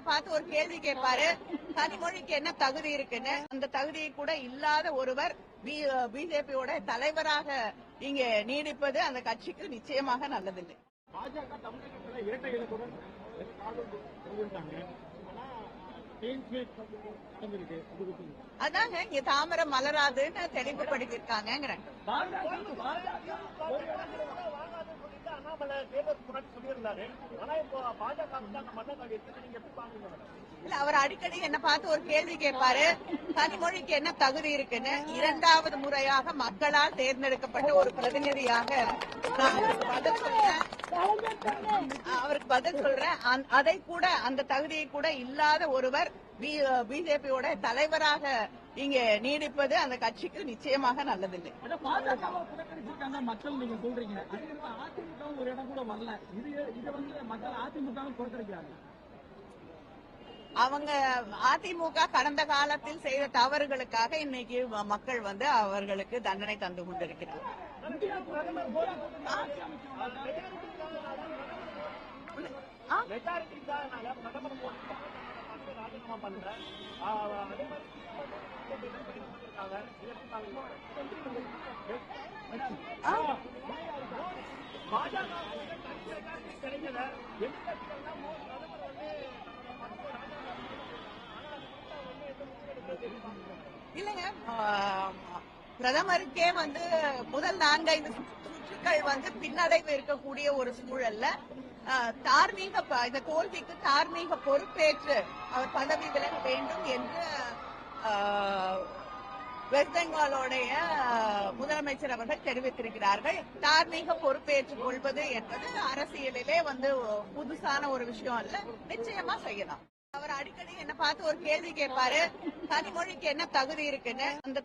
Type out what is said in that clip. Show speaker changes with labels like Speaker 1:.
Speaker 1: பார்த்து ஒரு கேள்வி கேட்பாரு, கனிமொழிக்கு என்ன தகுதி இருக்குன்னு. அந்த தகுதியை கூட இல்லாத ஒருவர் பிஜேபியோட தலைவராக இங்க நீடிப்பது அந்த கட்சிக்கு நிச்சயமாக நல்லதில்லை.
Speaker 2: பாஜக தமிழகத்தில் இரட்டை இலக்குடன்
Speaker 1: அதாங்க இங்க தாமரம் மலராதுன்னு தெளிவுபடுத்திருக்காங்க. இல்ல, அவர் அடிக்கடி என்ன பார்த்து ஒரு கேள்வி கேட்பாரு, கனிமொழிக்கு என்ன தகுதி இருக்குன்னு. இரண்டாவது முறையாக மக்களால் தேர்ந்தெடுக்கப்பட்ட ஒரு பிரதிநிதியாக அவருக்கு பதில் சொல்றேன். அதை கூட அந்த தகுதியை கூட இல்லாத ஒருவர் பிஜேபியோட தலைவராக இங்க நீடிப்பது அந்த கட்சிக்கு நிச்சயமாக நல்லதில்லை.
Speaker 2: மக்கள் நீங்க சொல்றீங்க, அதிமுக ஒரு இடம் கூட வரல. இது வந்து மக்கள் அதிமுக புறக்கணிக்கிறாங்க.
Speaker 1: அவங்க அதிமுக கடந்த காலத்தில் செய்த தவறுகளுக்காக இன்னைக்கு மக்கள் வந்து அவர்களுக்கு தண்டனை தந்து கொண்டிருக்கிறார். இல்லைங்க, பிரதமருக்கே வந்து முதல் 4-5 சுற்றுக்கள் வந்து பின்னடைவு இருக்கக்கூடிய ஒரு சூழல்ல தார்மீக இந்த தோல்விக்கு தார்மீக பொறுப்பேற்று அவர் பதவி விலக வேண்டும் என்று வெஸ்ட் பெங்காலோடைய முதலமைச்சர் அவர்கள் தெரிவித்திருக்கிறார்கள். தார்மீக பொறுப்பேற்றுக் கொள்வது என்பது அரசியலிலே வந்து புதுசான ஒரு விஷயம் அல்ல, நிச்சயமா செய்யலாம். அவர் அடிக்கடி என்ன பார்த்து ஒரு கேள்வி கேட்பாரு, கனிமொழிக்கு என்ன தகுதி இருக்குன்னு. அந்த